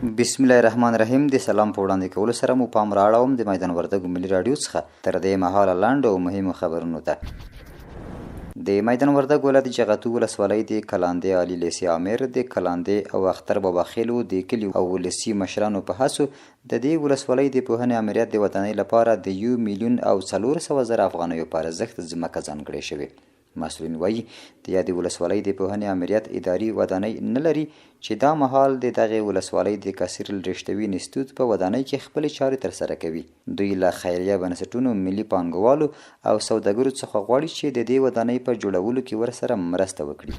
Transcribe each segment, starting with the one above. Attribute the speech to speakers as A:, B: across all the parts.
A: بسم الله الرحمن الرحیم. د سلام په وړاندې کولو سره مو پام راړوم د میدان وردګو ملي راډیو څخه تر دې مهاله لاندو او مهمو خبرونو ته. د میدان وردګ ولایت جغتو ولسوالۍ د کلاندې علي لیسي امیر د کلاندې او اختر بابا خیلو د کلیو او ولسي مشرانو په هڅو د دې ولسوالۍ د پوهنې امریت د وطنۍ لپاره د 1,400,000 افغانیو په ارزښت ځمکه ځانګړې شوې. مسؤلین وایي د یادې ولسوالۍ د پوهنې امریت اداري ودانۍ نه لري چې دا مهال د دغې ولسوالۍ د کثیر الرشتوي انستیتوت په ودانۍ کې خپلې چارې ترسره کوي. دوی له خیریه بنسټونو، ملي پانګوالو او سوداګرو څخه غواړي چې د دې ودانۍ په جوړولو کې ورسره مرسته وکړي.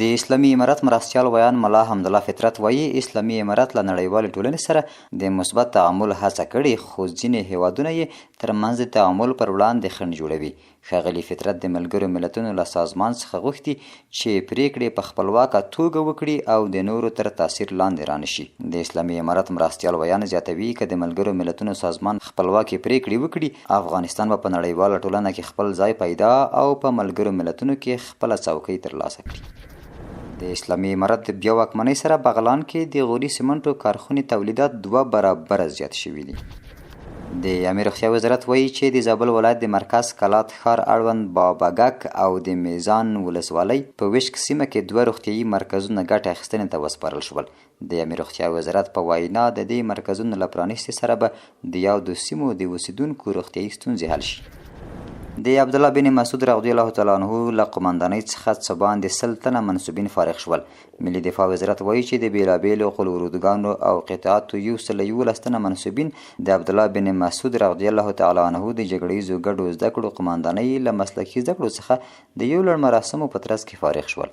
A: د اسلامي امارت مرستیال ویان ملا حمدالله فطرت وایي اسلامي امارت له نړیوالې ټولنې سره د مثبت تعامل هڅه کړې، خو ځینې هیوادونه یې ترمنځ د تعامل پر وړاندې خنډ جوړوي. ښاغلي فطرت د ملګرو ملتونو له سازمان څخه غوښتي چې پریکړې په خپلواکه توګه وکړي او د نورو تر تاثیر لاندې رانشي. د اسلامي امارت مرستیال ویان زیاتوي که د ملګرو ملتونو سازمان خپلواکې پریکړې وکړي، افغانستان به په نړیواله ټولنه کې خپل ځای پیدا او په ملګرو ملتونو کې خپله څوکۍ ترلاسه کړي. د اسلامي امارت د بیا واکمنۍ سره بغلان کې د غوري سمنټو کارخونې تولیدات 2 برابره زیات شوي دي. د امیر روغتیا وزارت وایي چې د زابل ولایت د مرکز کلات ښار اړوند بابګک او د میزان ولسوالۍ په وشک سیمه کې 2 روغتیایي مرکزونه ګټه اخیستنې ته وسپارل شول. د امیر روغتیا وزارت په وینا د دې مرکزونو له پرانیستې سره به د یادو سیمو د اوسیدونکو روغتیایي ستونزې حل شي. د عبدالله بن مسعود رضی الله تعالی عنه له قماندانۍ څخه څه باندې 100 تنه منصوبین فارغ شول. ملي دفاع وزارت وایي چې د بیلابیلو قلورودګانو او قطعاتو 111 تنه منصوبین د عبدالله بن مسعود رضی الله تعالی عنه د جګړیزو ګډو زده کړو قماندانۍ له مسلکي زده کړو څخه د یو لړ مراسمو په ترڅ کې فارغ شول.